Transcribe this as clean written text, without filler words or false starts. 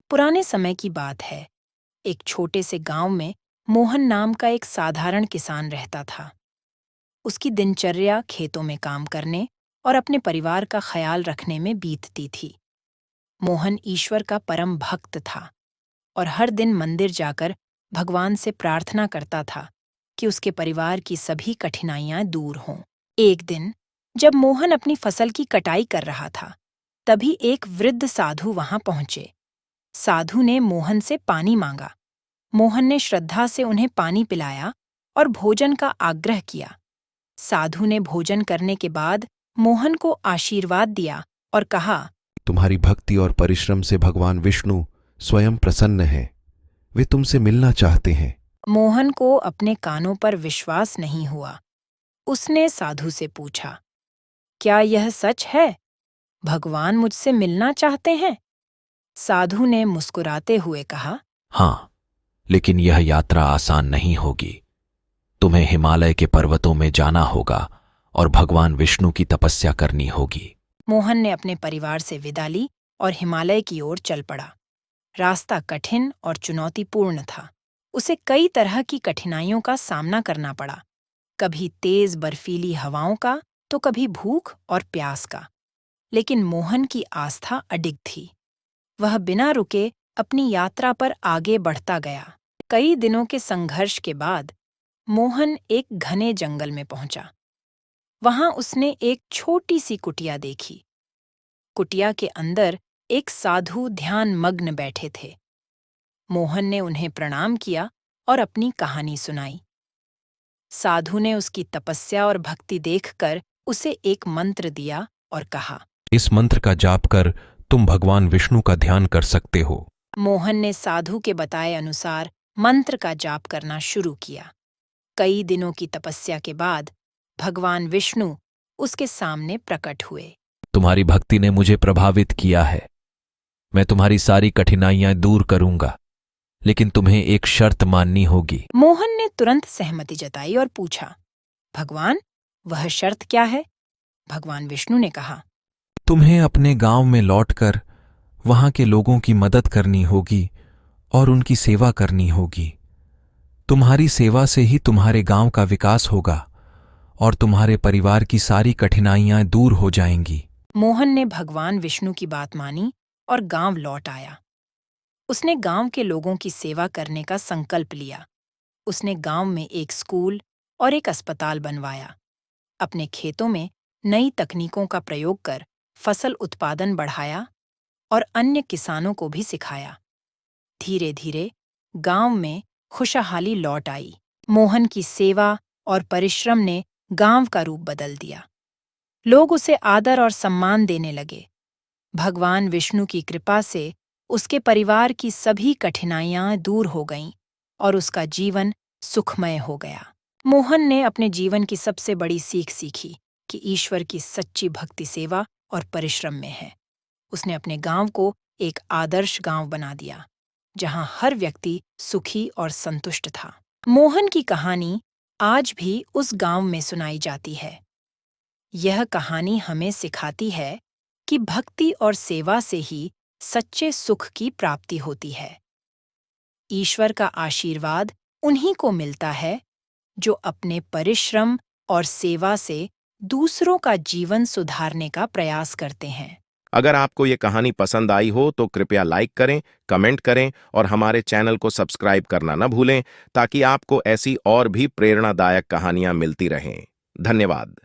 पुराने समय की बात है। एक छोटे से गांव में मोहन नाम का एक साधारण किसान रहता था। उसकी दिनचर्या खेतों में काम करने और अपने परिवार का ख्याल रखने में बीतती थी। मोहन ईश्वर का परम भक्त था और हर दिन मंदिर जाकर भगवान से प्रार्थना करता था कि उसके परिवार की सभी कठिनाइयां दूर हों। एक दिन जब मोहन अपनी फसल की कटाई कर रहा था, तभी एक वृद्ध साधु वहां पहुंचे। साधु ने मोहन से पानी मांगा। मोहन ने श्रद्धा से उन्हें पानी पिलाया और भोजन का आग्रह किया। साधु ने भोजन करने के बाद मोहन को आशीर्वाद दिया और कहा, तुम्हारी भक्ति और परिश्रम से भगवान विष्णु स्वयं प्रसन्न हैं। वे तुमसे मिलना चाहते हैं। मोहन को अपने कानों पर विश्वास नहीं हुआ। उसने साधु से पूछा, क्या यह सच है? भगवान मुझसे मिलना चाहते हैं? साधु ने मुस्कुराते हुए कहा, हाँ, लेकिन यह यात्रा आसान नहीं होगी। तुम्हें हिमालय के पर्वतों में जाना होगा और भगवान विष्णु की तपस्या करनी होगी। मोहन ने अपने परिवार से विदा ली और हिमालय की ओर चल पड़ा। रास्ता कठिन और चुनौतीपूर्ण था। उसे कई तरह की कठिनाइयों का सामना करना पड़ा, कभी तेज बर्फीली हवाओं का तो कभी भूख और प्यास का। लेकिन मोहन की आस्था अडिग थी। वह बिना रुके अपनी यात्रा पर आगे बढ़ता गया। कई दिनों के संघर्ष के बाद मोहन एक घने जंगल में पहुंचा। वहां उसने एक छोटी सी कुटिया देखी। कुटिया के अंदर एक साधु ध्यान मग्न बैठे थे। मोहन ने उन्हें प्रणाम किया और अपनी कहानी सुनाई। साधु ने उसकी तपस्या और भक्ति देखकर उसे एक मंत्र दिया और कहा, इस मंत्र का जाप कर तुम भगवान विष्णु का ध्यान कर सकते हो। मोहन ने साधु के बताए अनुसार मंत्र का जाप करना शुरू किया। कई दिनों की तपस्या के बाद भगवान विष्णु उसके सामने प्रकट हुए। तुम्हारी भक्ति ने मुझे प्रभावित किया है। मैं तुम्हारी सारी कठिनाइयां दूर करूंगा, लेकिन तुम्हें एक शर्त माननी होगी। मोहन ने तुरंत सहमति जताई और पूछा, भगवान, वह शर्त क्या है? भगवान विष्णु ने कहा, तुम्हें अपने गांव में लौटकर वहां के लोगों की मदद करनी होगी और उनकी सेवा करनी होगी। तुम्हारी सेवा से ही तुम्हारे गांव का विकास होगा और तुम्हारे परिवार की सारी कठिनाइयां दूर हो जाएंगी। मोहन ने भगवान विष्णु की बात मानी और गांव लौट आया। उसने गांव के लोगों की सेवा करने का संकल्प लिया। उसने गांव में एक स्कूल और एक अस्पताल बनवाया। अपने खेतों में नई तकनीकों का प्रयोग कर फसल उत्पादन बढ़ाया और अन्य किसानों को भी सिखाया। धीरे धीरे गांव में खुशहाली लौट आई। मोहन की सेवा और परिश्रम ने गांव का रूप बदल दिया। लोग उसे आदर और सम्मान देने लगे। भगवान विष्णु की कृपा से उसके परिवार की सभी कठिनाइयां दूर हो गईं और उसका जीवन सुखमय हो गया। मोहन ने अपने जीवन की सबसे बड़ी सीख सीखी कि ईश्वर की सच्ची भक्ति सेवा और परिश्रम में है। उसने अपने गांव को एक आदर्श गांव बना दिया, जहां हर व्यक्ति सुखी और संतुष्ट था। मोहन की कहानी आज भी उस गांव में सुनाई जाती है। यह कहानी हमें सिखाती है कि भक्ति और सेवा से ही सच्चे सुख की प्राप्ति होती है। ईश्वर का आशीर्वाद उन्हीं को मिलता है जो अपने परिश्रम और सेवा से दूसरों का जीवन सुधारने का प्रयास करते हैं। अगर आपको ये कहानी पसंद आई हो तो कृपया लाइक करें, कमेंट करें और हमारे चैनल को सब्सक्राइब करना न भूलें, ताकि आपको ऐसी और भी प्रेरणादायक कहानियां मिलती रहें। धन्यवाद।